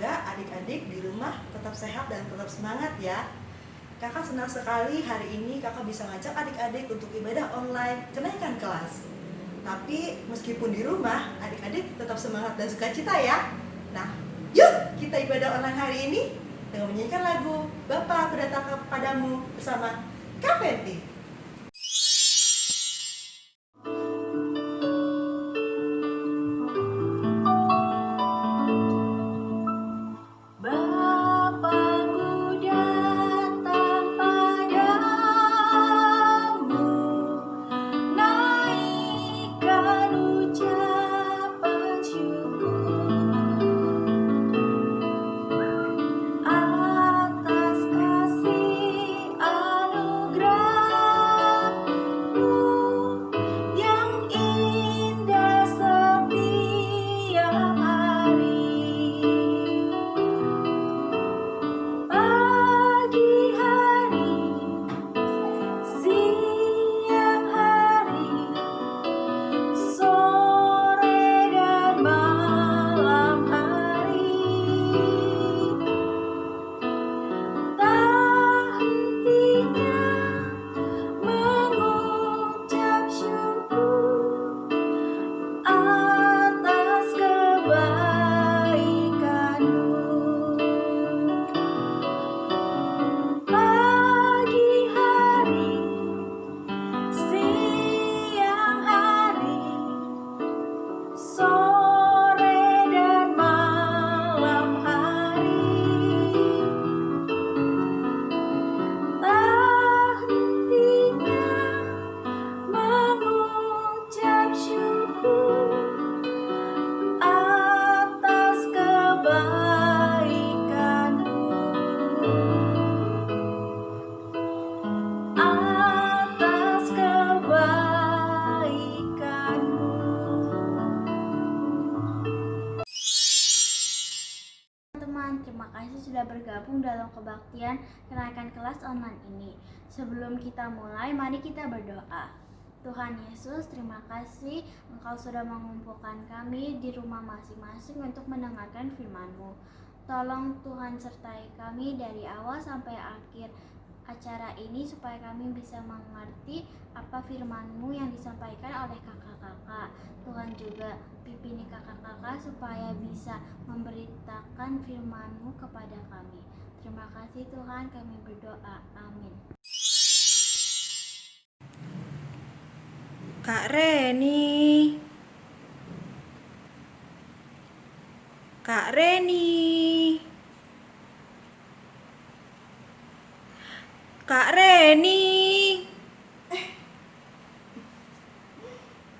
Semoga adik-adik di rumah tetap sehat dan tetap semangat ya. Kakak senang sekali hari ini kakak bisa ngajak adik-adik untuk ibadah online kenaikan kelas. Tapi meskipun di rumah, adik-adik tetap semangat dan sukacita ya. Nah, yuk kita ibadah online hari ini dengan menyanyikan lagu Bapa Aku Datang Kepadamu bersama Kak Fenty. Terima kasih sudah bergabung dalam kebaktian kenaikan kelas online ini. Sebelum kita mulai, mari kita berdoa. Tuhan Yesus, terima kasih Engkau sudah mengumpulkan kami di rumah masing-masing untuk mendengarkan firman-Mu. Tolong Tuhan sertai kami dari awal sampai akhir acara ini supaya kami bisa mengerti apa firman-Mu yang disampaikan oleh kakak-kakak. Tuhan juga pimpin kakak-kakak supaya bisa memberitakan firman-Mu kepada kami. Terima kasih Tuhan, kami berdoa. Amin. Kak Reni. Kak Reni. Kak Reni.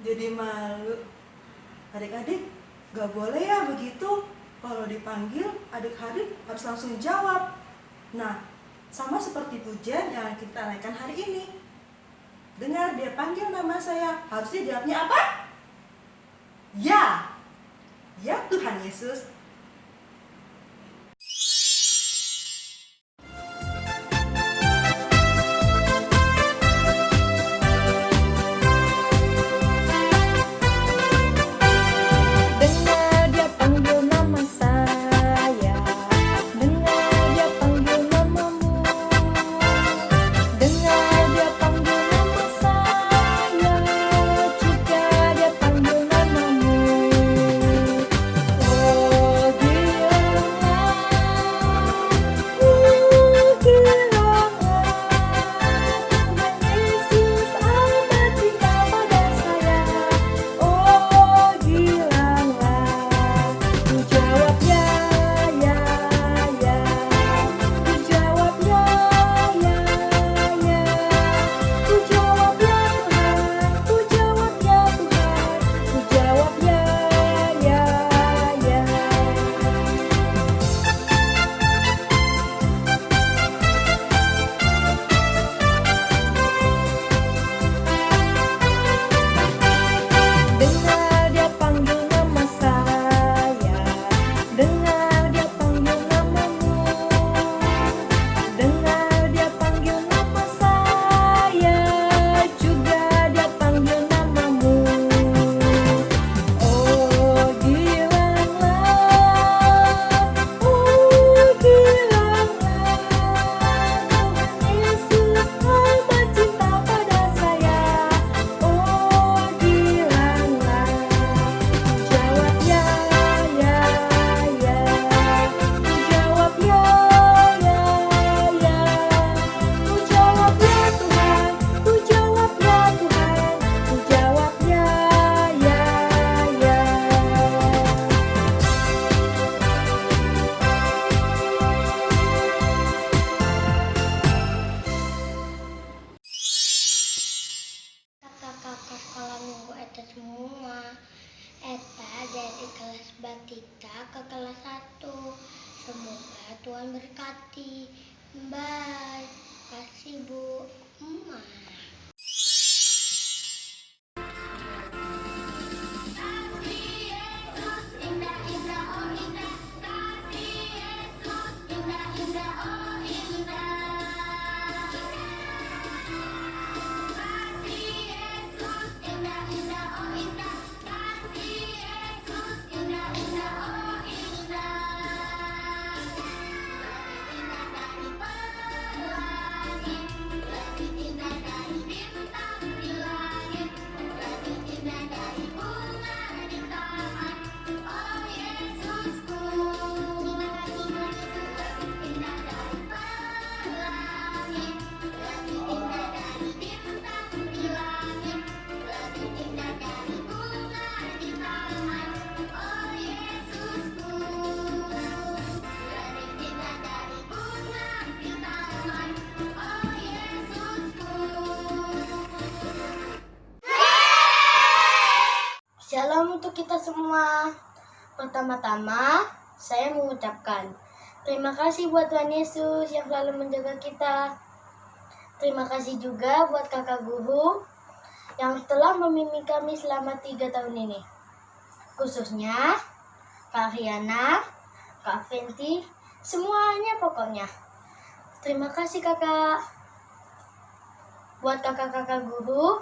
Jadi malu. Adik-adik, gak boleh ya begitu. Kalau dipanggil, adik-adik harus langsung jawab. Nah, sama seperti pujian yang kita naikkan hari ini. Dengar dia panggil nama saya, harusnya jawabnya apa? Ya. Ya Tuhan Yesus. Oh Semoga Tuhan berkati. Bye. Kasih Bu Emak. Shalom untuk kita semua. Pertama-tama, saya mengucapkan terima kasih buat Tuhan Yesus yang selalu menjaga kita. Terima kasih juga buat kakak guru yang telah membimbing kami selama 3 tahun ini. Khususnya Kak Riana, Kak Fenty, semuanya pokoknya. Terima kasih kakak. Buat kakak-kakak guru,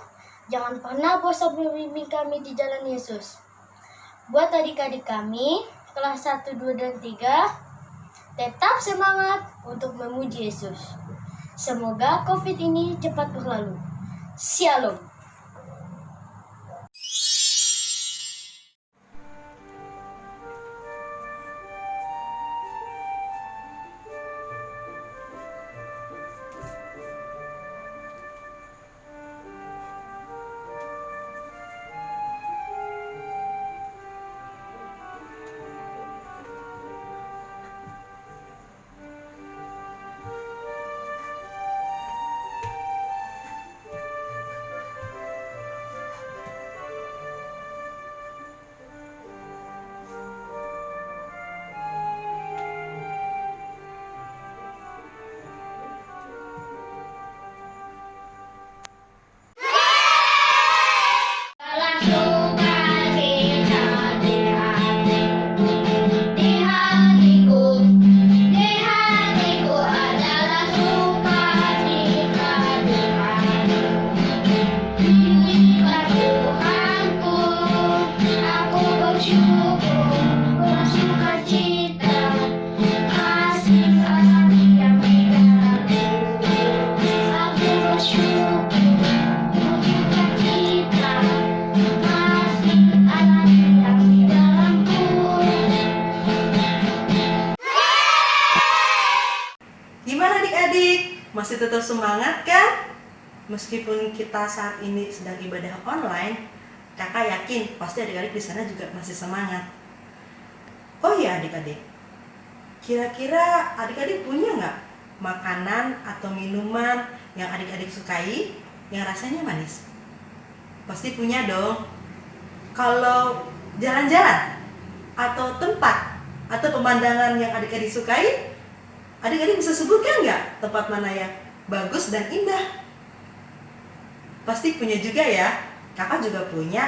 jangan pernah bosan membimbing kami di jalan Yesus. Buat adik-adik kami, kelas 1, 2, dan 3, tetap semangat untuk memuji Yesus. Semoga COVID ini cepat berlalu. Shalom. Gimana adik-adik? Masih tetap semangat kan? Meskipun kita saat ini sedang ibadah online, kakak yakin pasti adik-adik di sana juga masih semangat. Oh iya adik-adik, kira-kira adik-adik punya nggak makanan atau minuman yang adik-adik sukai yang rasanya manis? Pasti punya dong. Kalau jalan-jalan atau tempat atau pemandangan yang adik-adik sukai, adik-adik bisa sebutkan nggak tempat mana yang bagus dan indah? Pasti punya juga ya. Kakak juga punya.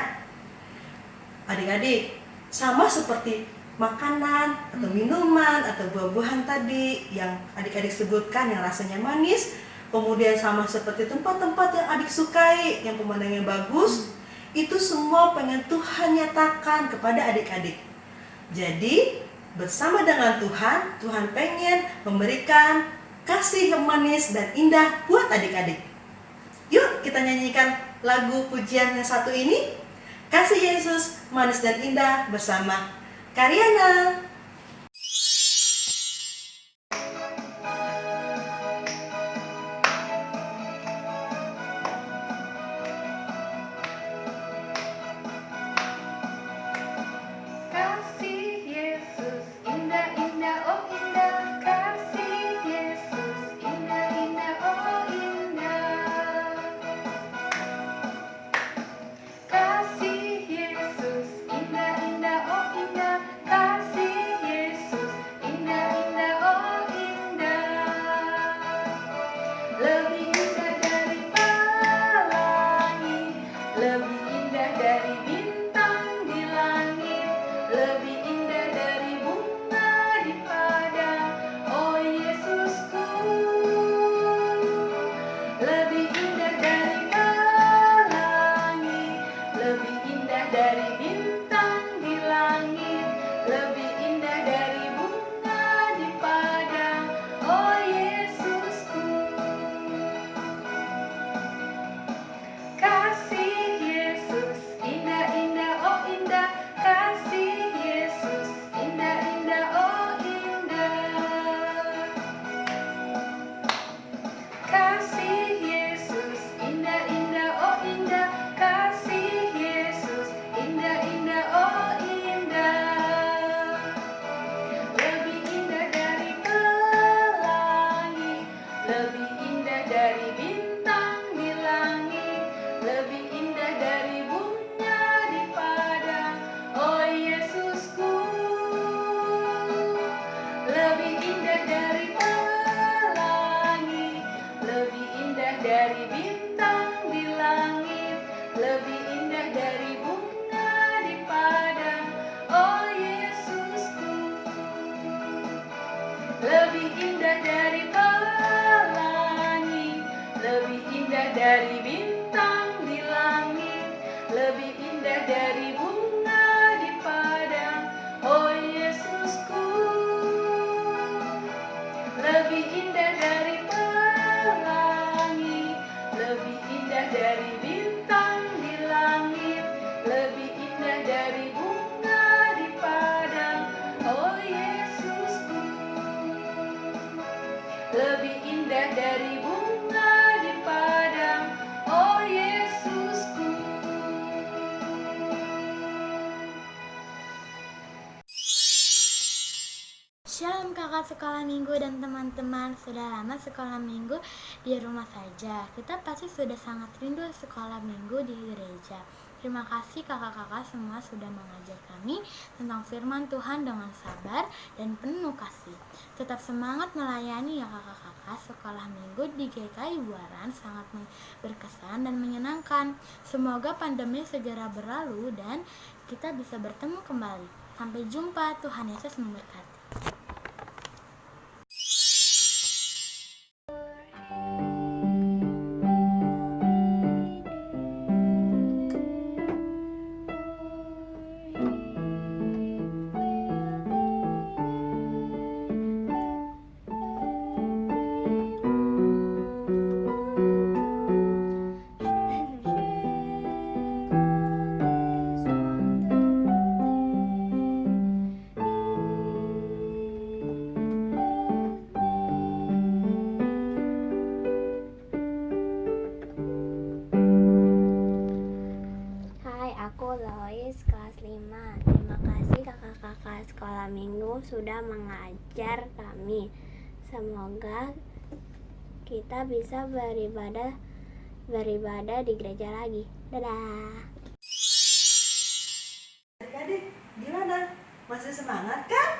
Adik-adik, sama seperti makanan atau minuman atau buah-buahan tadi yang adik-adik sebutkan yang rasanya manis, kemudian sama seperti tempat-tempat yang adik sukai, yang pemandangannya bagus, itu semua pengen Tuhan nyatakan kepada adik-adik. Jadi bersama dengan Tuhan, Tuhan pengen memberikan kasih yang manis dan indah buat adik-adik. Yuk kita nyanyikan lagu pujian yang satu ini, Kasih Yesus Manis dan Indah bersama Karyana. Kasih Yesus indah indah oh indah, kasih lebih indah dari pelangi, lebih indah dari bintang di langit, lebih indah dari bunga di padang. Oh Yesusku, lebih indah dari pelangi, lebih indah dari bintang di langit, lebih indah dari bunga di padang. Oh Yesusku, lebih indah dari bunga di padang. Oh Yesusku. Shalom kakak sekolah minggu dan teman-teman. Sudah lama sekolah minggu di rumah saja. Kita pasti sudah sangat rindu sekolah minggu di gereja. Terima kasih kakak-kakak semua sudah mengajar kami tentang firman Tuhan dengan sabar dan penuh kasih. Tetap semangat melayani ya kakak-kakak. Sekolah minggu di GKI Buaran sangat berkesan dan menyenangkan. Semoga pandemi segera berlalu dan kita bisa bertemu kembali. Sampai jumpa, Tuhan Yesus memberkati. Hai, aku Lois, kelas 5. Terima kasih kakak-kakak sekolah minggu sudah mengajar kami. Semoga kita bisa beribadah di gereja lagi. Dadah. Adik-adik, gimana? Masih semangat kan?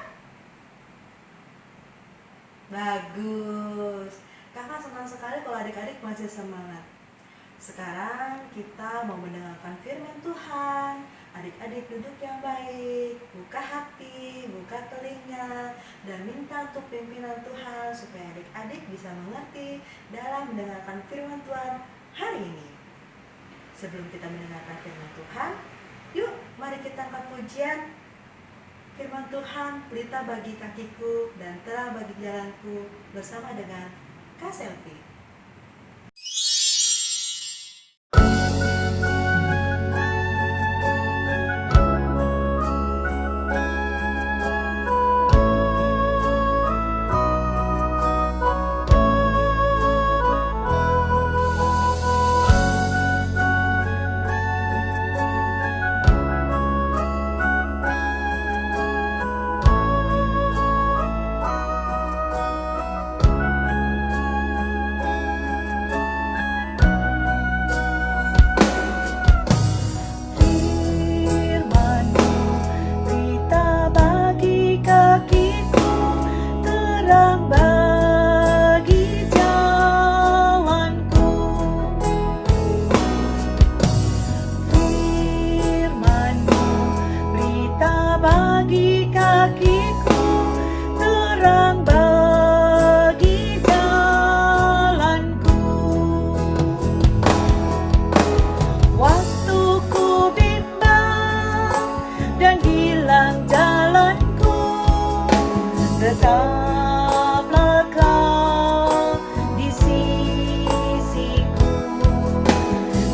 Bagus. Kakak senang sekali kalau adik-adik masih semangat. Sekarang kita mau mendengarkan firman Tuhan. Adik-adik duduk yang baik, buka hati, buka telinga, dan minta untuk pimpinan Tuhan supaya adik-adik bisa mengerti dalam mendengarkan firman Tuhan hari ini. Sebelum kita mendengarkan firman Tuhan, yuk mari kita angkat pujian. Firman Tuhan, pelita bagi kakiku dan terang bagi jalanku, bersama dengan Kak Selvi.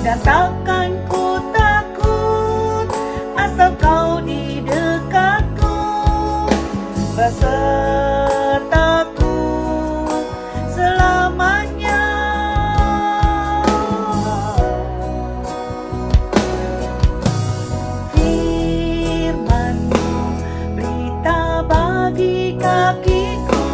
Dan takkan ku takut asal kau di dekatku, besertaku selamanya. Firman-Mu berita bagi kakiku,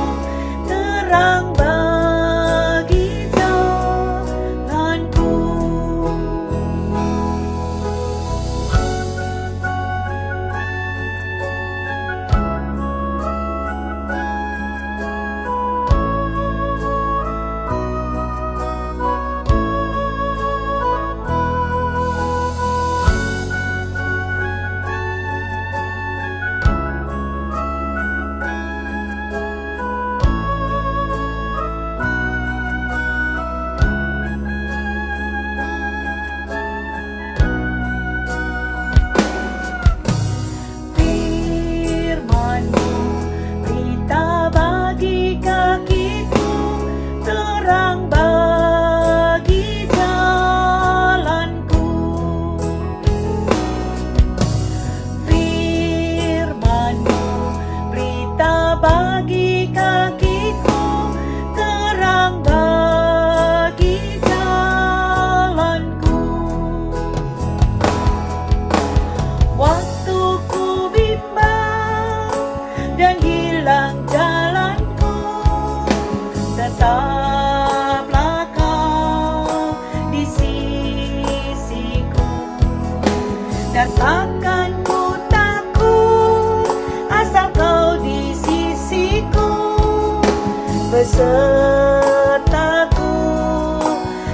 hilang jalanku, tetaplah kau di sisiku, dan takkan ku takut asal kau di sisiku, besertaku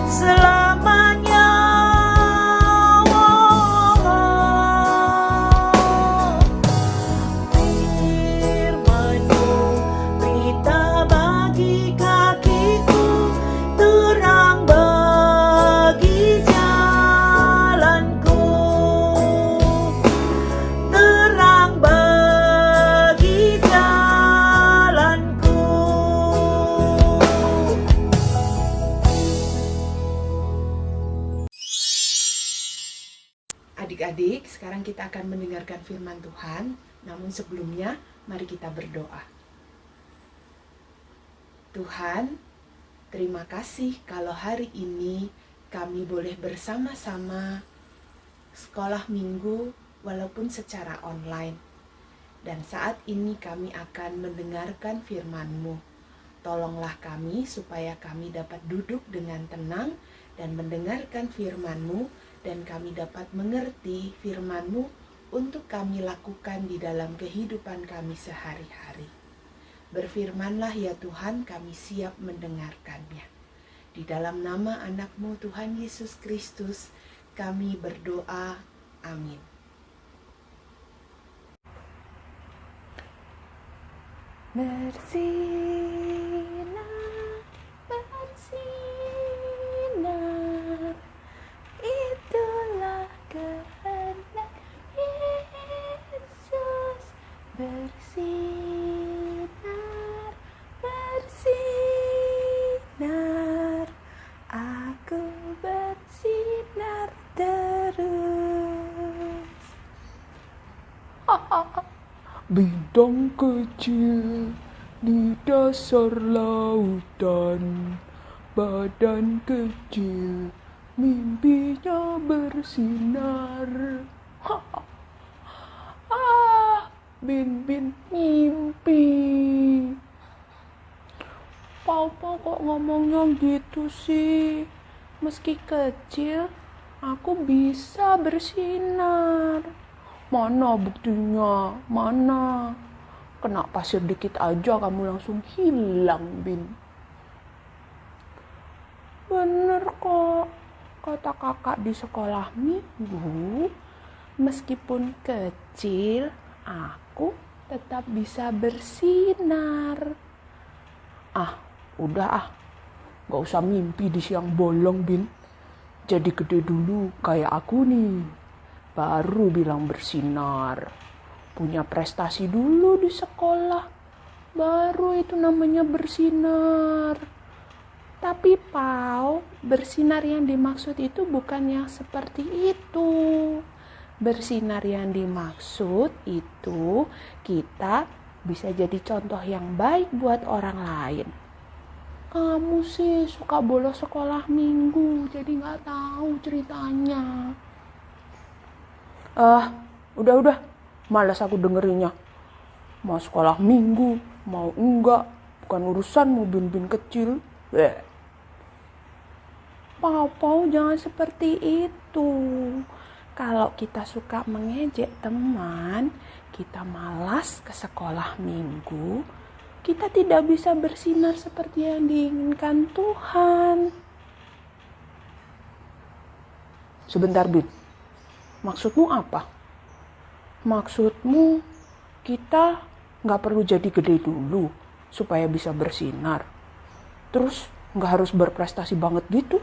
selamanya. Firman-Mu berita bagi kakiku, terang bagi jalanku, terang bagi jalanku. Adik-adik, sekarang kita akan mendengarkan firman Tuhan. Namun sebelumnya, mari kita berdoa. Tuhan, terima kasih kalau hari ini kami boleh bersama-sama sekolah minggu walaupun secara online. Dan saat ini kami akan mendengarkan firman-Mu. Tolonglah kami supaya kami dapat duduk dengan tenang dan mendengarkan firman-Mu, dan kami dapat mengerti firman-Mu untuk kami lakukan di dalam kehidupan kami sehari-hari. Berfirmanlah ya Tuhan, kami siap mendengarkannya. Di dalam nama anak-Mu Tuhan Yesus Kristus, kami berdoa. Amin. Bersinar, bersinar, itulah kehendak Yesus. Bersinar, bersinar, aku bersinar terus. Bintang kecil di dasar lautan, badan kecil, mimpinya bersinar. Bin mimpi. Papa kok ngomongnya gitu sih? Meski kecil, aku bisa bersinar. Mana buktinya? Mana? Kena pasir dikit aja kamu langsung hilang, Bin. Bener kok, kata kakak di sekolah minggu, meskipun kecil, aku tetap bisa bersinar. Udah gak usah mimpi di siang bolong, Bin. Jadi gede dulu kayak aku nih, baru bilang bersinar. Punya prestasi dulu di sekolah, baru itu namanya bersinar. Tapi Pau, bersinar yang dimaksud itu bukan yang seperti itu. Bersinar yang dimaksud itu kita bisa jadi contoh yang baik buat orang lain. Kamu sih suka bolos sekolah minggu, jadi gak tahu ceritanya. Udah, malas aku dengerinnya. Mau sekolah minggu, mau enggak, bukan urusanmu bin kecil. Papa, jangan seperti itu. Kalau kita suka mengejek teman, kita malas ke sekolah minggu, kita tidak bisa bersinar seperti yang diinginkan Tuhan. Sebentar, Bin. Maksudmu apa? Maksudmu kita gak perlu jadi gede dulu supaya bisa bersinar. Terus gak harus berprestasi banget gitu?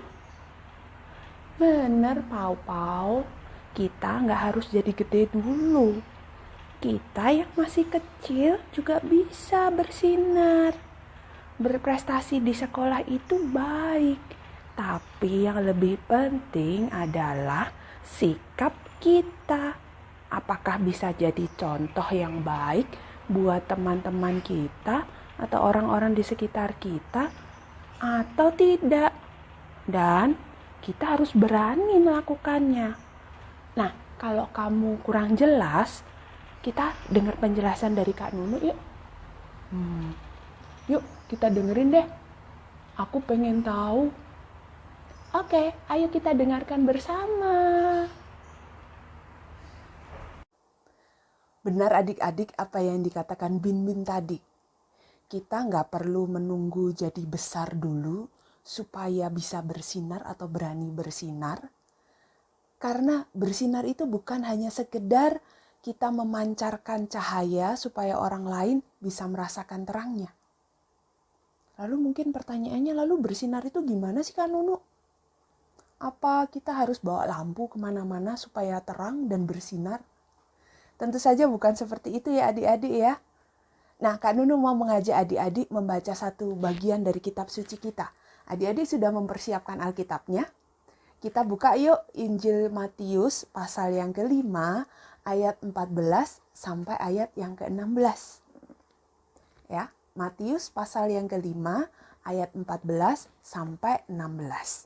Bener, Pau. Kita gak harus jadi gede dulu. Kita yang masih kecil juga bisa bersinar. Berprestasi di sekolah itu baik. Tapi yang lebih penting adalah sikap kita. Apakah bisa jadi contoh yang baik buat teman-teman kita atau orang-orang di sekitar kita atau tidak. Dan kita harus berani melakukannya. Nah, kalau kamu kurang jelas, kita dengar penjelasan dari Kak Nunu yuk. Yuk kita dengerin deh. Aku pengen tahu. Oke, ayo kita dengarkan bersama. Benar adik-adik apa yang dikatakan Bin tadi. Kita nggak perlu menunggu jadi besar dulu supaya bisa bersinar atau berani bersinar. Karena bersinar itu bukan hanya sekedar kita memancarkan cahaya supaya orang lain bisa merasakan terangnya. Lalu mungkin pertanyaannya, lalu bersinar itu gimana sih Kak Nunu? Apa kita harus bawa lampu kemana-mana supaya terang dan bersinar? Tentu saja bukan seperti itu ya adik-adik ya. Nah, Kak Nunu mau mengajak adik-adik membaca satu bagian dari kitab suci kita. Adik-adik sudah mempersiapkan Alkitabnya? Kita buka yuk Injil Matius pasal yang ke-5 ayat 14 sampai ayat yang ke-16. Ya, Matius pasal yang ke-5 ayat 14 sampai 16.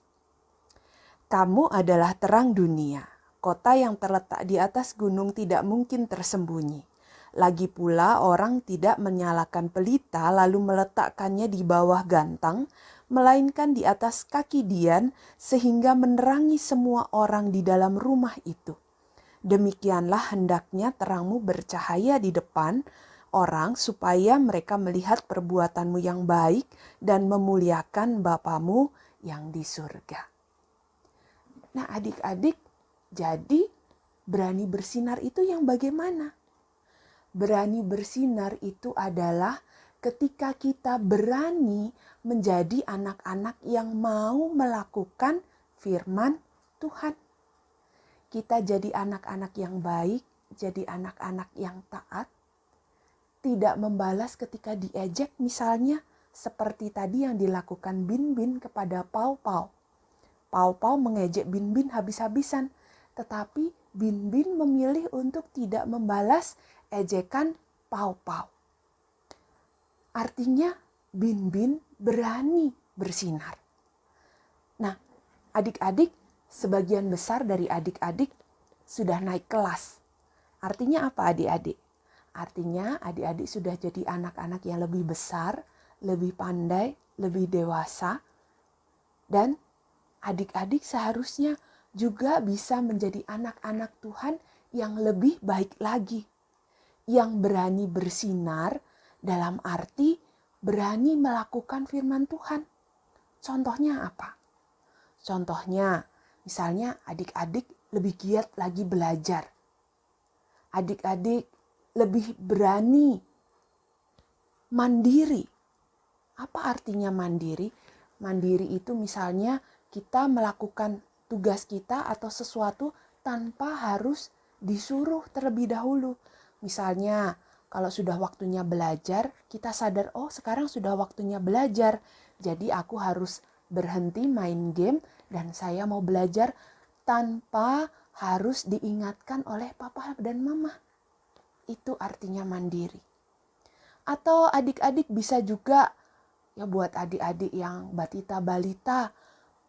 Kamu adalah terang dunia. Kota yang terletak di atas gunung tidak mungkin tersembunyi. Lagi pula orang tidak menyalakan pelita lalu meletakkannya di bawah gantang, melainkan di atas kaki dian sehingga menerangi semua orang di dalam rumah itu. Demikianlah hendaknya terangmu bercahaya di depan orang supaya mereka melihat perbuatanmu yang baik dan memuliakan Bapamu yang di surga. Nah adik-adik, jadi berani bersinar itu yang bagaimana? Berani bersinar itu adalah ketika kita berani menjadi anak-anak yang mau melakukan firman Tuhan. Kita jadi anak-anak yang baik, jadi anak-anak yang taat, tidak membalas ketika diejek misalnya seperti tadi yang dilakukan Bin kepada Pau. Pau mengejek Bin habis-habisan, tetapi Bin memilih untuk tidak membalas ejekan Pau. Artinya Bin berani bersinar. Nah, adik-adik, sebagian besar dari adik-adik sudah naik kelas. Artinya apa adik-adik? Artinya adik-adik sudah jadi anak-anak yang lebih besar, lebih pandai, lebih dewasa. Dan adik-adik seharusnya juga bisa menjadi anak-anak Tuhan yang lebih baik lagi. Yang berani bersinar dalam arti berani melakukan firman Tuhan. Contohnya apa? Contohnya, misalnya adik-adik lebih giat lagi belajar. Adik-adik lebih berani mandiri. Apa artinya mandiri? Mandiri itu misalnya kita melakukan tugas kita atau sesuatu tanpa harus disuruh terlebih dahulu. Misalnya, kalau sudah waktunya belajar, kita sadar, oh sekarang sudah waktunya belajar. Jadi aku harus berhenti main game dan saya mau belajar tanpa harus diingatkan oleh papa dan mama. Itu artinya mandiri. Atau adik-adik bisa juga, ya buat adik-adik yang batita balita,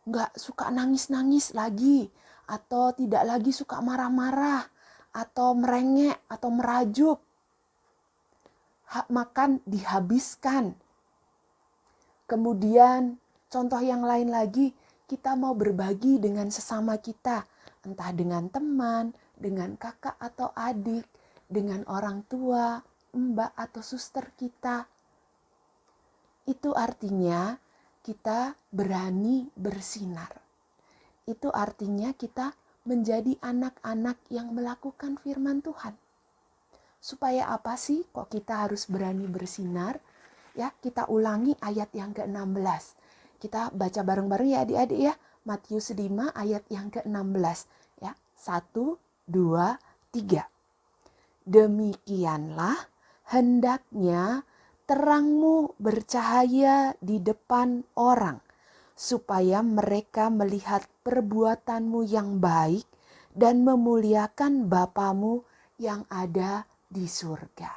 nggak suka nangis-nangis lagi, atau tidak lagi suka marah-marah, atau merengek, atau merajuk. Hak makan dihabiskan. Kemudian contoh yang lain lagi, kita mau berbagi dengan sesama kita, entah dengan teman, dengan kakak atau adik, dengan orang tua, mbak atau suster kita. Itu artinya kita berani bersinar. Itu artinya kita menjadi anak-anak yang melakukan firman Tuhan. Supaya apa sih kok kita harus berani bersinar? Ya, kita ulangi ayat yang ke-16. Kita baca bareng-bareng ya adik-adik ya. Matius 5 ayat yang ke-16. Ya, 1, 2, 3. Demikianlah hendaknya terangmu bercahaya di depan orang, supaya mereka melihat perbuatanmu yang baik dan memuliakan Bapamu yang ada di surga.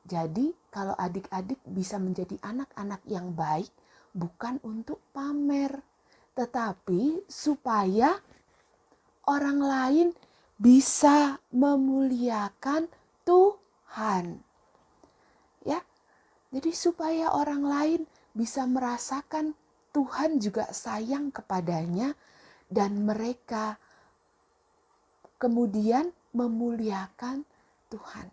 Jadi kalau adik-adik bisa menjadi anak-anak yang baik, bukan untuk pamer, tetapi supaya orang lain bisa memuliakan Tuhan. Ya, Jadi supaya orang lain bisa merasakan Tuhan juga sayang kepadanya dan mereka kemudian memuliakan Tuhan.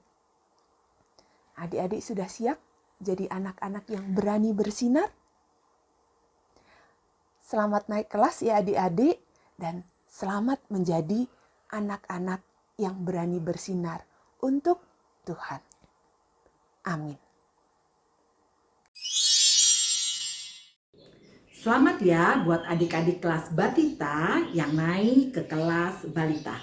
Adik-adik sudah siap jadi anak-anak yang berani bersinar? Selamat naik kelas ya adik-adik dan selamat menjadi anak-anak yang berani bersinar untuk Tuhan. Amin. Selamat ya buat adik-adik kelas Batita yang naik ke kelas Balita.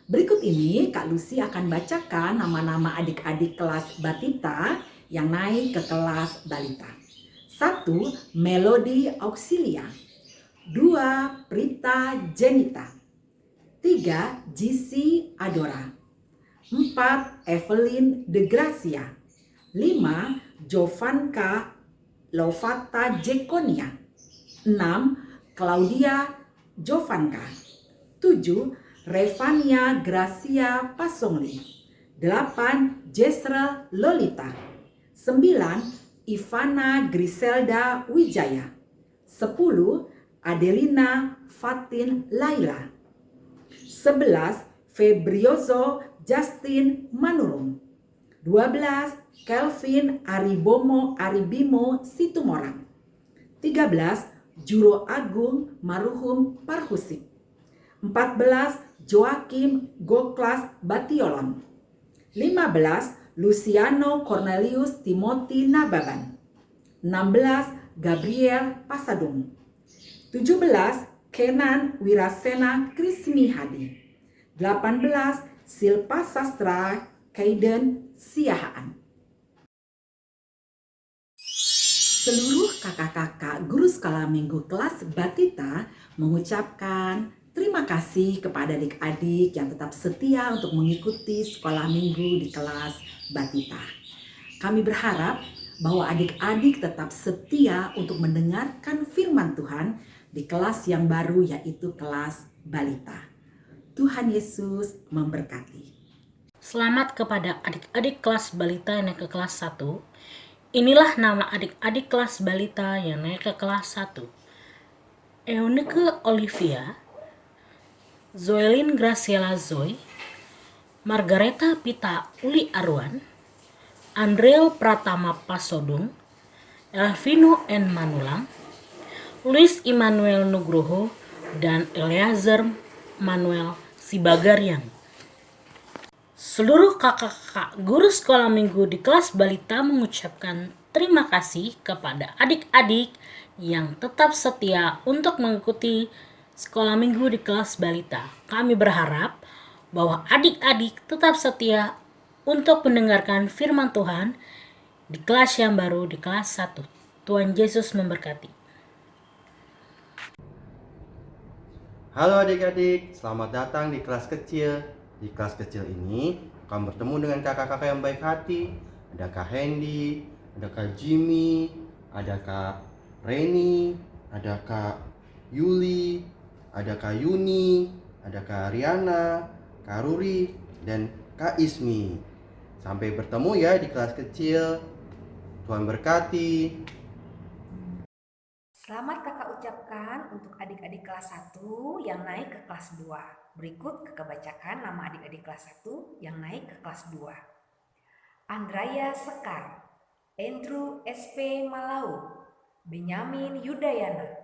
Berikut ini Kak Lucy akan bacakan nama-nama adik-adik kelas Batita yang naik ke kelas Balita. 1. Melody Auxilia. 2. Prita Jenita. 3. GC Adora. 4. Evelyn De Gracia. 5. Jovanka Lovata Jekonia. 6. Claudia Jovanka. 7. Revania Gracia Pasongli. 8. Jesrel Lolita. 9. Ivana Griselda Wijaya. 10. Adelina Fatin Laila. 11. Febrioso Justin Manurung. 12. Kelvin Aribimo Situmorang. 13. Juro Agung Maruhum Parhusik. 14. Joakim Goklas Batiolon. 15. Luciano Cornelius Timothy Nababan. 16. Gabriel Pasadung. 17. Kenan Wirasena Krismi Hadi. 18. Silpa Sastra Kaiden Siahaan. Seluruh kakak-kakak guru sekolah minggu kelas Batita mengucapkan terima kasih kepada adik-adik yang tetap setia untuk mengikuti sekolah minggu di kelas Batita. Kami berharap bahwa adik-adik tetap setia untuk mendengarkan firman Tuhan di kelas yang baru yaitu kelas Balita. Tuhan Yesus memberkati. Selamat kepada adik-adik kelas balita yang naik ke kelas 1. Inilah nama adik-adik kelas balita yang naik ke kelas 1. Eunike Olivia, Zoelin Graciela Zoe, Margareta Pita Uli Arwan, Andrel Pratama Pasodung, Elvino N. Manulang, Luis Immanuel Nugroho, dan Eleazar Manuel Sibagarian. Seluruh kakak-kakak guru sekolah minggu di kelas balita mengucapkan terima kasih kepada adik-adik yang tetap setia untuk mengikuti sekolah minggu di kelas balita. Kami berharap bahwa adik-adik tetap setia untuk mendengarkan firman Tuhan di kelas yang baru di kelas 1. Tuhan Yesus memberkati. Halo adik-adik, selamat datang di kelas kecil. Di kelas kecil ini, kamu bertemu dengan kakak-kakak yang baik hati. Ada Kak Hendy, ada Kak Jimmy, ada Kak Reni, ada Kak Yuli, ada Kak Yuni, ada Kak Riana, Kak Ruri, dan Kak Ismi. Sampai bertemu ya di kelas kecil. Tuhan berkati. Selamat kakak ucapkan untuk adik-adik kelas 1 yang naik ke kelas 2. Berikut kakak bacakan nama adik-adik kelas 1 yang naik ke kelas 2. Andraya Sekar, Andrew SP Malau, Benyamin Yudayana,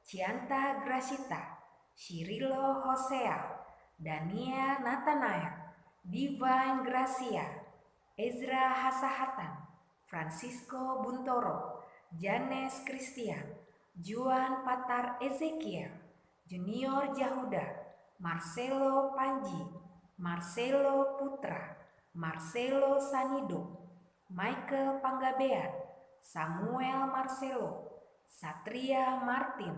Cianta Grasita, Shirilo Hosea, Dania Nathanael, Divine Gracia, Ezra Hasahatan, Francisco Buntoro, Janes Christian, Juan Patar Ezekiel, Junior Jahuda, Marcelo Panji, Marcelo Putra, Marcelo Sanido, Michael Panggabean, Samuel Marcelo, Satria Martin,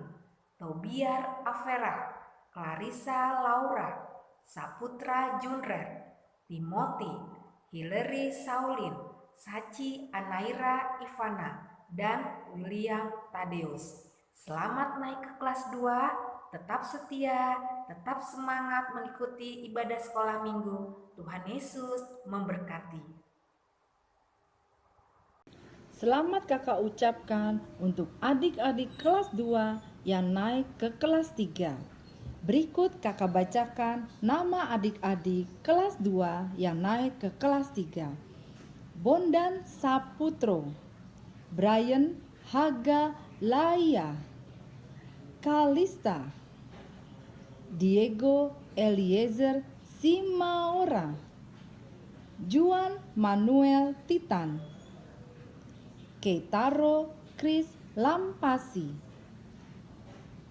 Tobiar Avera, Clarissa Laura, Saputra Junrer, Timothy, Hillary Saulin, Sachi Anaira Ivana, dan William Tadeus. Selamat naik ke kelas 2, tetap setia, tetap semangat mengikuti ibadah sekolah minggu. Tuhan Yesus memberkati. Selamat kakak ucapkan untuk adik-adik kelas 2 yang naik ke kelas 3. Berikut kakak bacakan nama adik-adik kelas 2 yang naik ke kelas 3. Bondan Saputro, Brian Haga Laia, Kalista, Diego Eliezer Simaora, Juan Manuel Titan, Keitaro Chris Lampasi,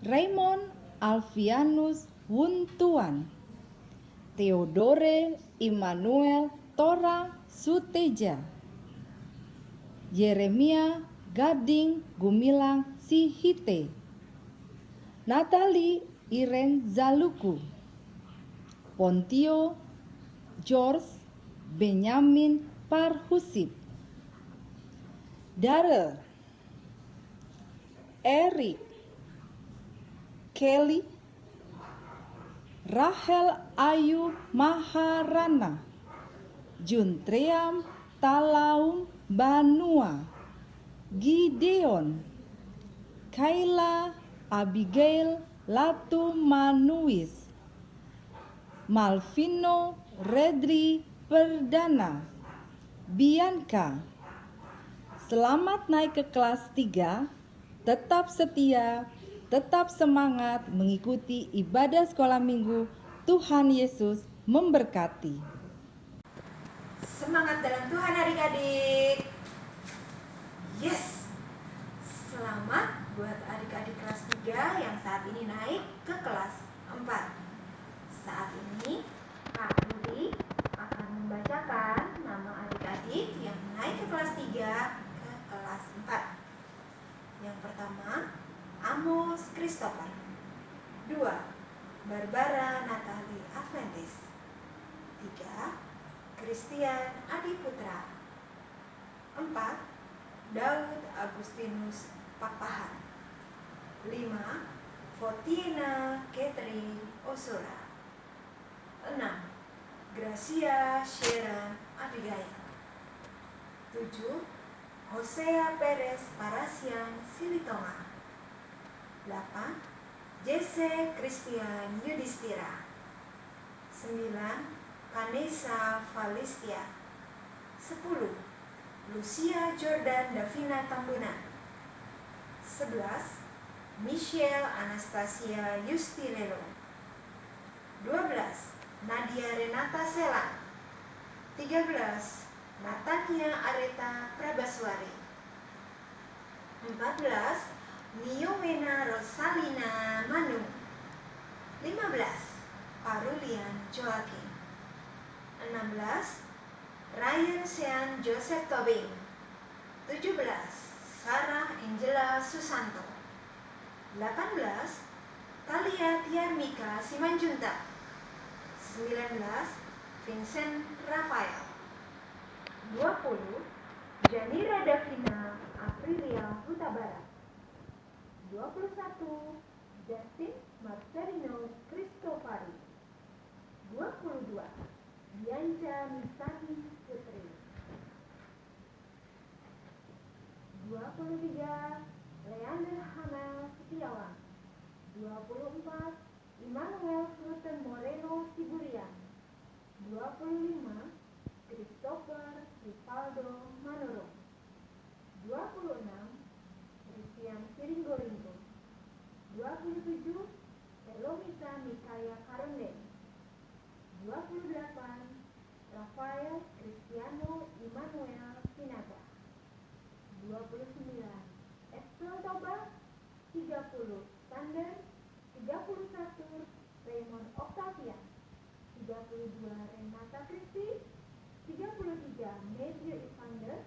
Raymond Alfianus Wuntuan, Theodore Immanuel Tora Suteja, Yeremia Gading Gumilang Sihite, Natalie Iren Zaluku, Pontio George Benyamin Parhusip, Darrell, Eric, Kelly, Rahel Ayu Maharana, Juntream Talaum Banua, Gideon, Kayla Abigail Latu Manuis, Malvino Redri Perdana, Bianca. Selamat naik ke kelas 3, tetap setia, tetap semangat mengikuti ibadah sekolah minggu. Tuhan Yesus memberkati. Semangat dalam Tuhan adik-adik. Yes. Selamat buat adik-adik kelas 3 yang saat ini naik ke kelas 4. Saat ini Kak Rudi akan membacakan nama adik-adik yang naik ke kelas 3 ke kelas 4. Yang pertama, Amos Christopher. 2, Barbara Natalie Adventis. 3, Christian Adi Putra. 4, Daud Agustinus Papahan. 5, Fortina Catherine Osora. 6, Gracia Sharon Abigail. 7, Hosea Perez Parasian Silitonga. 8, Jesse Christian Yudhistira. 9, Vanessa Valistia. 10, Lucia Jordan Davina Tambuna. 11, Michelle Anastasia Yustilelo. 12, Nadia Renata Sela. 13, Natania Areta Prabaswari. 14, Niomena Rosalina Manu. 15, Parulian Joaquin. 16, Ryan Sean Joseph Tobing. 17, Sarah Angela Susanto. 18, Talia Tiarmika Simanjunta. 19, Vincent Rafael. 20, Janira Davina Aprilia Huta Barat. 21, Justin Marcelino Cristofari. 22, Dianca Misani Putri. 23, Leander Hana Setiawan. 24, Immanuel Rutten Moreno Siburian. 25, Christopher Rivaldo Manoro. 26, Christian Siringgoringo. 27, Elomita Mikaya Karende. 28, Rafael Cristiano Immanuel Sinaga. 29, Estel Toba. 30, Sander. 31, Raymond Octavian. 32, Renata Kristi. 33, Matthew Evander.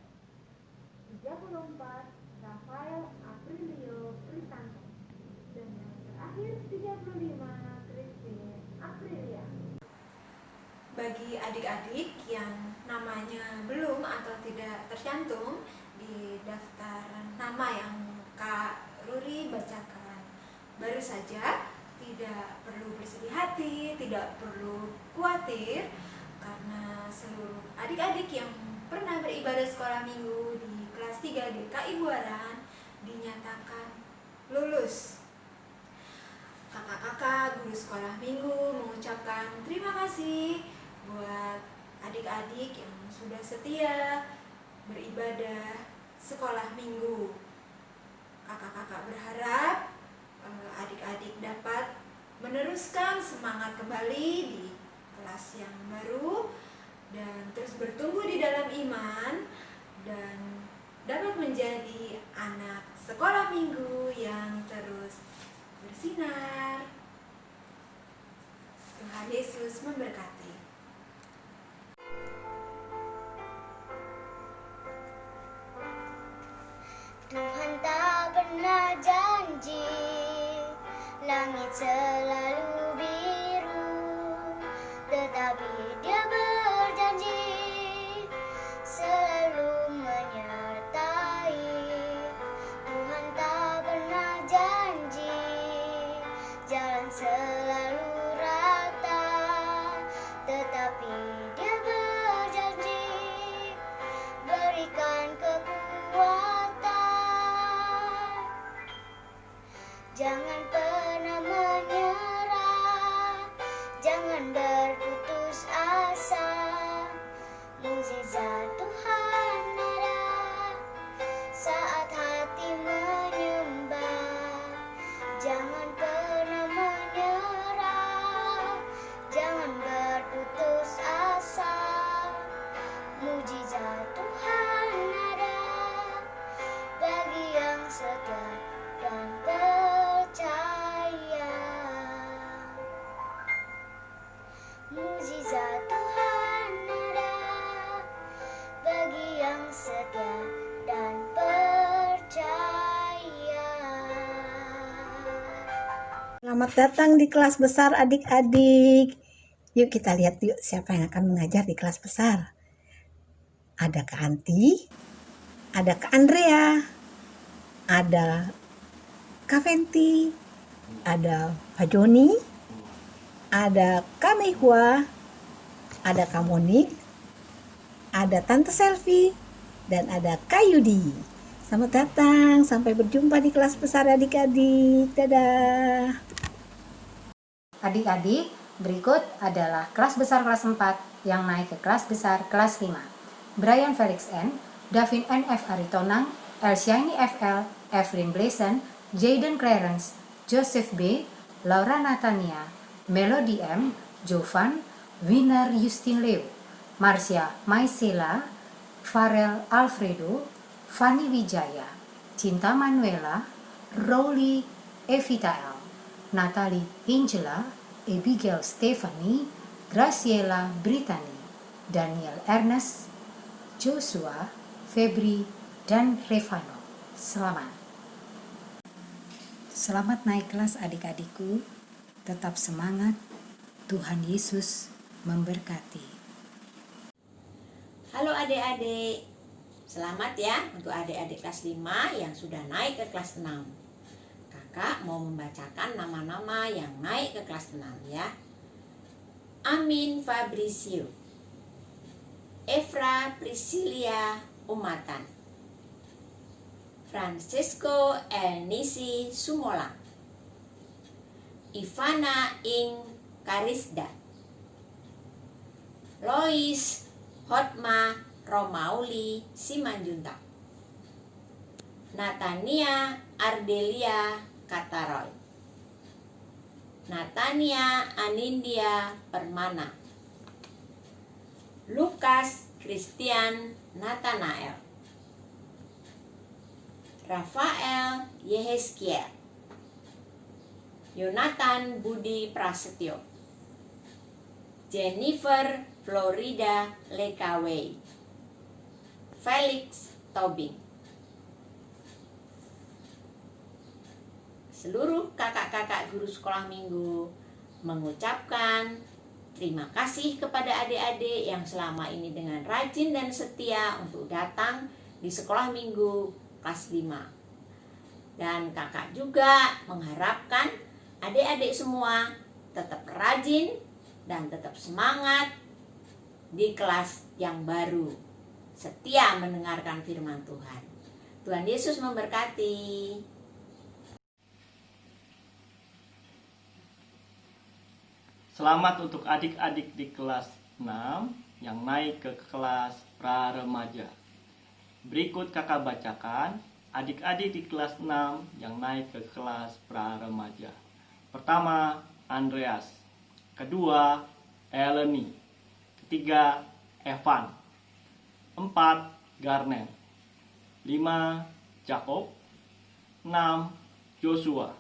34, Rafael Aprilio Crisanto. Dan yang terakhir 35, Christine Aprilia. Bagi adik-adik yang namanya belum atau tidak tercantum di daftar nama yang Kak Ruri bacakan baru saja, tidak perlu bersedih hati, tidak perlu khawatir, karena seluruh adik-adik yang pernah beribadah sekolah minggu di kelas kelas 3 GKI Buaran dinyatakan lulus. Kakak-kakak guru sekolah minggu mengucapkan terima kasih buat adik-adik yang sudah setia beribadah sekolah minggu. Kakak-kakak berharap adik-adik dapat meneruskan semangat kembali di kelas yang baru dan terus bertumbuh di dalam iman dan dapat menjadi anak sekolah minggu yang terus bersinar. Tuhan Yesus memberkati. Tuhan tak pernah janji langit selalu biru, tetapi Dia berjanji selalu menyertai. Tuhan tak pernah janji jalan selalu rata, tetapi Dia berjanji berikan kekuatan. Jangan pernah menyerah, jangan berputus asa. Mukjizat Tuhan ada saat hati menyembah. Jangan pernah menyerah, jangan berputus asa. Mukjizat Tuhan ada bagi yang setia dan percaya. Mukjizat Tuhan ada bagi yang setia dan percaya. Selamat datang di kelas besar adik-adik. Yuk kita lihat yuk siapa yang akan mengajar di kelas besar. Ada Kak Anti, ada Kak Andrea, ada Kak Fenti, ada Pak Joni, ada Kak Mehwa, ada Kak Monik, ada Tante Selfie, dan ada Kak Yudi. Selamat datang, sampai berjumpa di kelas besar adik-adik. Dadah. Adik-adik, berikut adalah kelas besar kelas 4 yang naik ke kelas besar kelas 5. Brian Felix N, Davin N.F. Aritonang, Elshani F.L., Evelyn Blazen, Jayden Clarence, Joseph B., Laura Natania, Melody M., Jovan, Winner Justin Leo, Marcia Maisela, Farel Alfredo, Fanny Wijaya, Cinta Manuela, Rowley Evita L, Natalie Angela, Abigail Stephanie, Graciela Brittany, Daniel Ernest, Joshua, Febri, dan Revano. Selamat naik kelas adik-adikku. Tetap semangat. Tuhan Yesus memberkati. Halo adik-adik. Selamat ya untuk adik-adik kelas 5 yang sudah naik ke kelas 6. Kakak mau membacakan nama-nama yang naik ke kelas 6 ya. Amin Fabrizio, Efra Priscilia Umatan, Francisco Elnisi Sumolang, Ivana Ing Karisda, Lois Hotma Romauli Simanjuntak, Natania Ardelia Kataroy, Natania Anindia Permana, Lukas Christian Nathanael, Rafael Yehezkiel, Yonatan Budi Prasetyo, Jennifer Florida Lekawei, Felix Tobing. Seluruh kakak-kakak guru sekolah minggu mengucapkan terima kasih kepada adik-adik yang selama ini dengan rajin dan setia untuk datang di sekolah minggu kelas 5. Dan kakak juga mengharapkan adik-adik semua tetap rajin dan tetap semangat di kelas yang baru, setia mendengarkan firman Tuhan. Tuhan Yesus memberkati. Selamat untuk adik-adik di kelas 6 yang naik ke kelas pra-remaja. Berikut kakak bacakan adik-adik di kelas 6 yang naik ke kelas pra-remaja. Pertama, Andreas. Kedua, Eleni. Ketiga, Evan. 4, Garnet. 5, Jacob. 6, Joshua.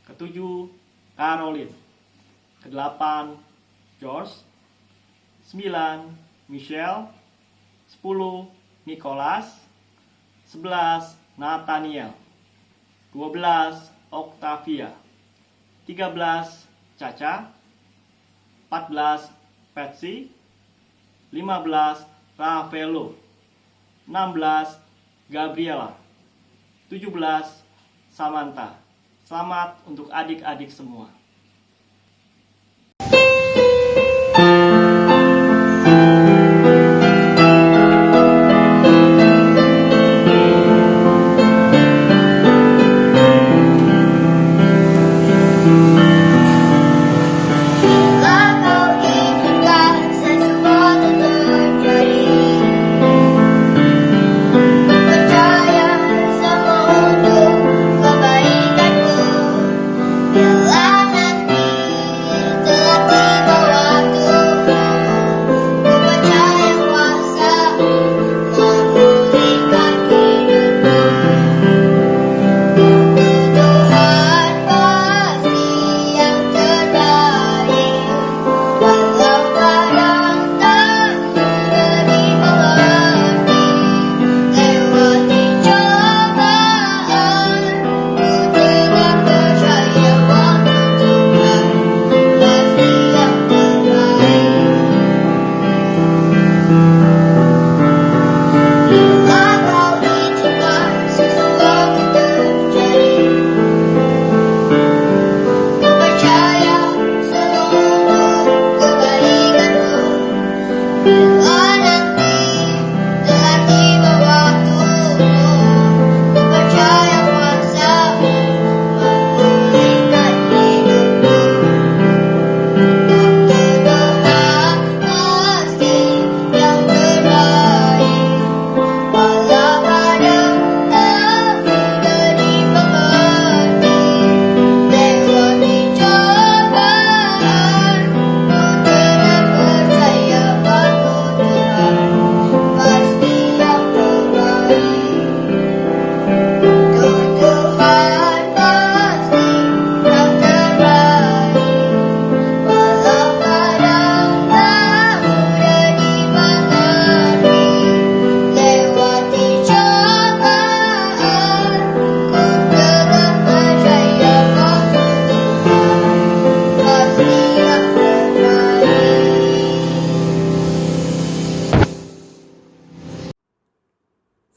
Ketujuh, Caroline. Ke-8, George. 9, Michelle. 10, Nicholas. 11, Nathaniel. 12, Octavia. 13, Caca. 14, Patsy. 15, Ravelo. 16, Gabriela. 17, Samantha. Selamat untuk adik-adik semua.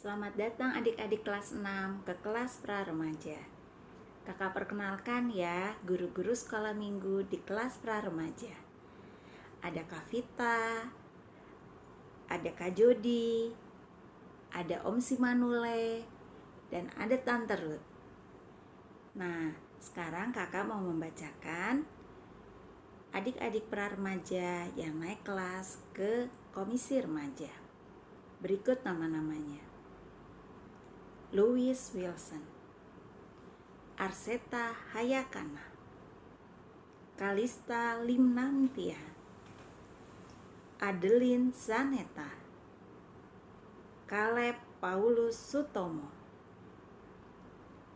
Selamat datang adik-adik kelas 6 ke kelas pra-remaja. Kakak perkenalkan ya guru-guru sekolah minggu di kelas pra-remaja. Ada Kak Vita, ada Kak Jody, ada Om Simanule, dan ada Tante Ruth. Nah, sekarang kakak mau membacakan adik-adik pra-remaja yang naik kelas ke komisi remaja. Berikut nama-namanya: Louis Wilson, Arseta Hayakana, Kalista Limnantia, Adeline Zaneta, Caleb Paulus Sutomo,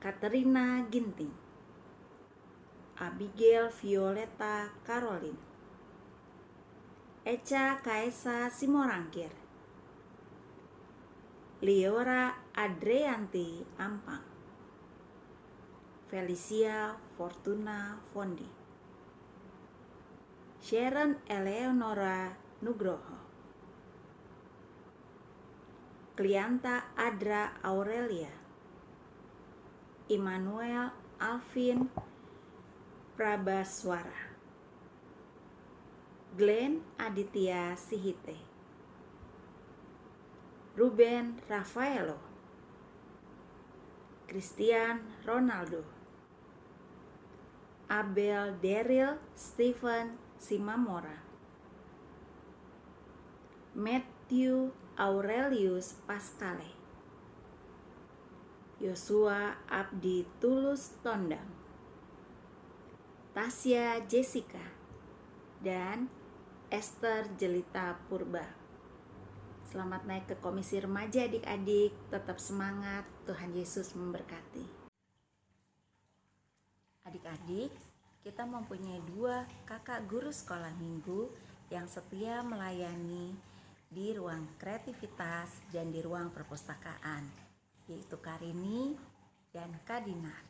Katerina Ginting, Abigail Violeta Caroline, Eca Kaesa Simorangkir, Leora Adrianti Ampang, Felicia Fortuna Fondi, Sharon Eleonora Nugroho, Klianta Adra Aurelia, Immanuel Alvin Prabaswara, Glenn Aditya Sihite, Ruben Rafaelo, Christian Ronaldo, Abel Daryl Stephen Simamora, Matthew Aurelius Pascale, Yosua Abdi Tulus Tondang, Tasya Jessica, dan Esther Jelita Purba. Selamat naik ke komisi remaja adik-adik, tetap semangat, Tuhan Yesus memberkati. Adik-adik, kita mempunyai 2 kakak guru sekolah minggu yang setia melayani di ruang kreativitas dan di ruang perpustakaan, yaitu Karini dan Kak Dinar.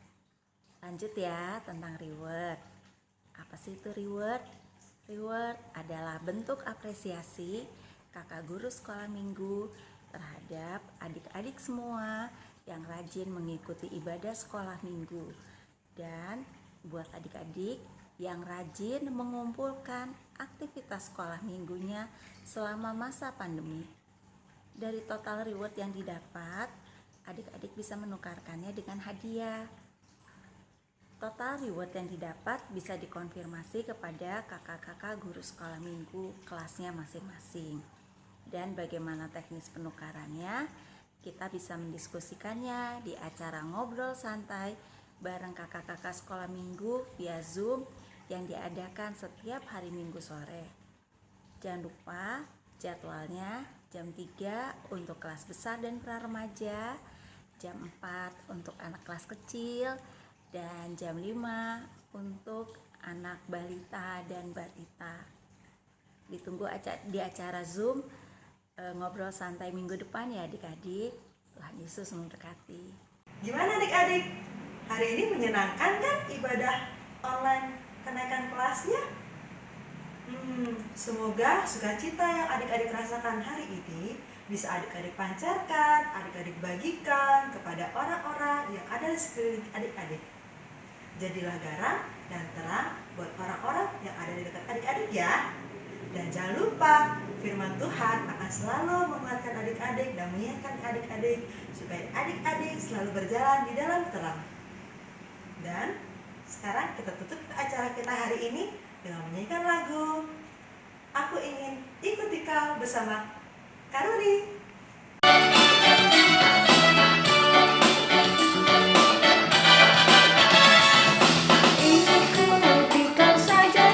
Lanjut ya tentang reward. Apa sih itu reward? Reward adalah bentuk apresiasi kakak guru sekolah minggu terhadap adik-adik semua yang rajin mengikuti ibadah sekolah minggu, dan buat adik-adik yang rajin mengumpulkan aktivitas sekolah minggunya selama masa pandemi. Dari total reward yang didapat, adik-adik bisa menukarkannya dengan hadiah. Total reward yang didapat bisa dikonfirmasi kepada kakak-kakak guru sekolah minggu kelasnya masing-masing. Dan bagaimana teknis penukarannya, kita bisa mendiskusikannya di acara ngobrol santai bareng kakak-kakak sekolah minggu via Zoom yang diadakan setiap hari Minggu sore. Jangan lupa jadwalnya jam 3 untuk kelas besar dan pra-remaja, jam 4 untuk anak kelas kecil, dan jam 5 untuk anak balita dan batita. Ditunggu di acara Zoom ngobrol santai minggu depan ya adik-adik. Tuhan Yesus memberkati. Gimana adik-adik? Hari ini menyenangkan kan ibadah online kenaikan kelasnya? Semoga sukacita yang adik-adik rasakan hari ini bisa adik-adik pancarkan, adik-adik bagikan kepada orang-orang yang ada di sekeliling adik-adik. Jadilah garam dan terang buat orang-orang yang ada di dekat adik-adik ya. Dan jangan lupa, firman Tuhan akan selalu menguatkan adik-adik dan mengingatkan adik-adik supaya adik-adik selalu berjalan di dalam terang. Dan sekarang kita tutup acara kita hari ini dengan menyanyikan lagu Aku Ingin Ikuti Kau bersama Karuri. Aku ingin ikuti kau dan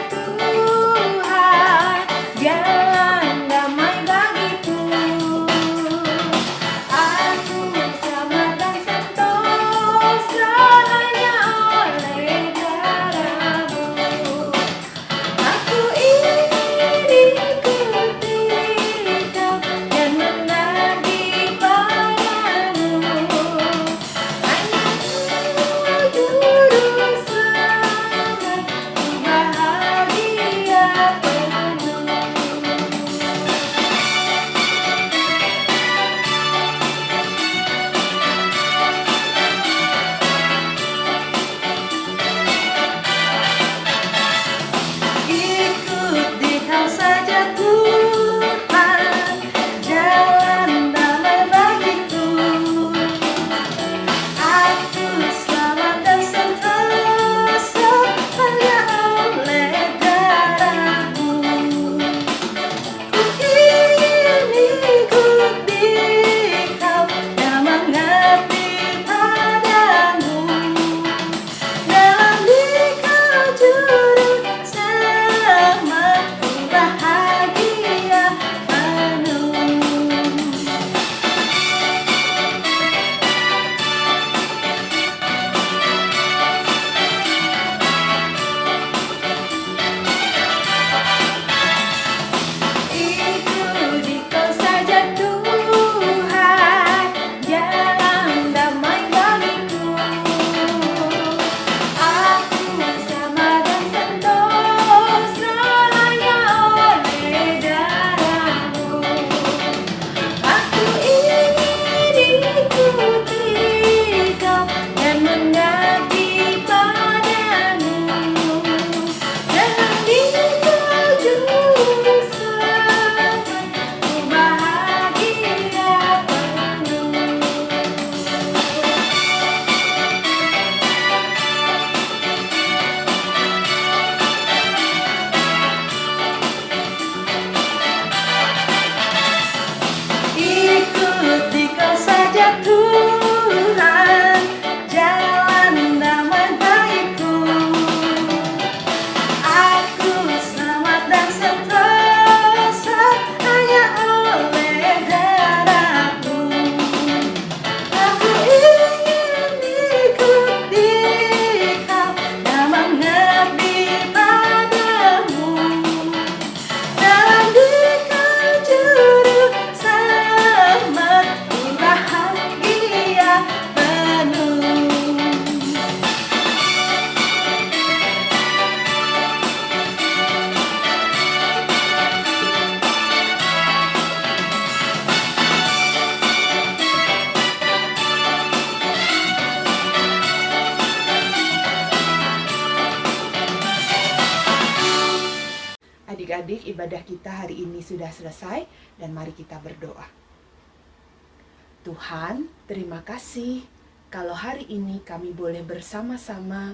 adik-adik, ibadah kita hari ini sudah selesai dan mari kita berdoa. Tuhan, terima kasih kalau hari ini kami boleh bersama-sama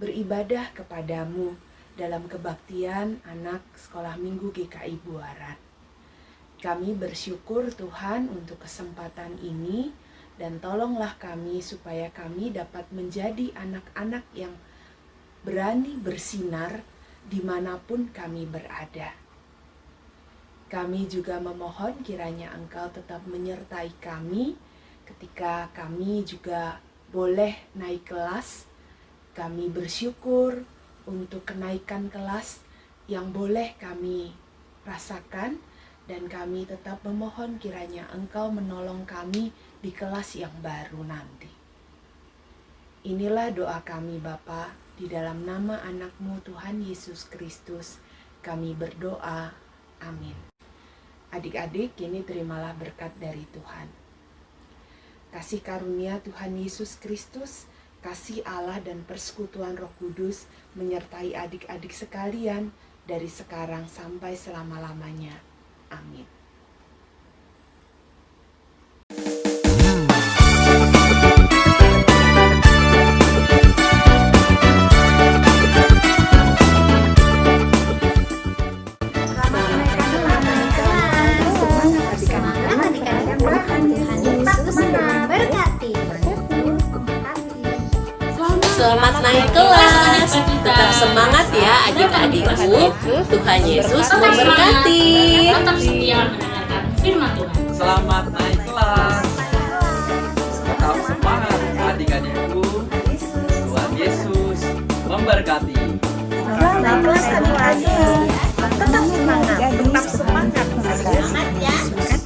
beribadah kepadamu dalam kebaktian anak Sekolah Minggu GKI Buaran. Kami bersyukur Tuhan untuk kesempatan ini dan tolonglah kami supaya kami dapat menjadi anak-anak yang berani bersinar dimanapun kami berada. Kami juga memohon kiranya Engkau tetap menyertai kami ketika kami juga boleh naik kelas. Kami bersyukur untuk kenaikan kelas yang boleh kami rasakan dan kami tetap memohon kiranya Engkau menolong kami di kelas yang baru nanti. Inilah doa kami Bapa, di dalam nama anak-Mu Tuhan Yesus Kristus kami berdoa. Amin. Adik-adik, kini terimalah berkat dari Tuhan. Kasih karunia Tuhan Yesus Kristus, kasih Allah dan persekutuan Roh Kudus menyertai adik-adik sekalian dari sekarang sampai selama-lamanya. Amin. Selamat naik kelas. Tetap semangat ya adik-adikku. Tuhan Yesus memberkati. Tetap setia mendengarkan firman Tuhan. Selamat naik kelas. Tetap semangat adik-adikku. Tuhan Yesus memberkati. Selamat kelas adik-adik. Tetap semangat. Tetap semangat. Semangat ya.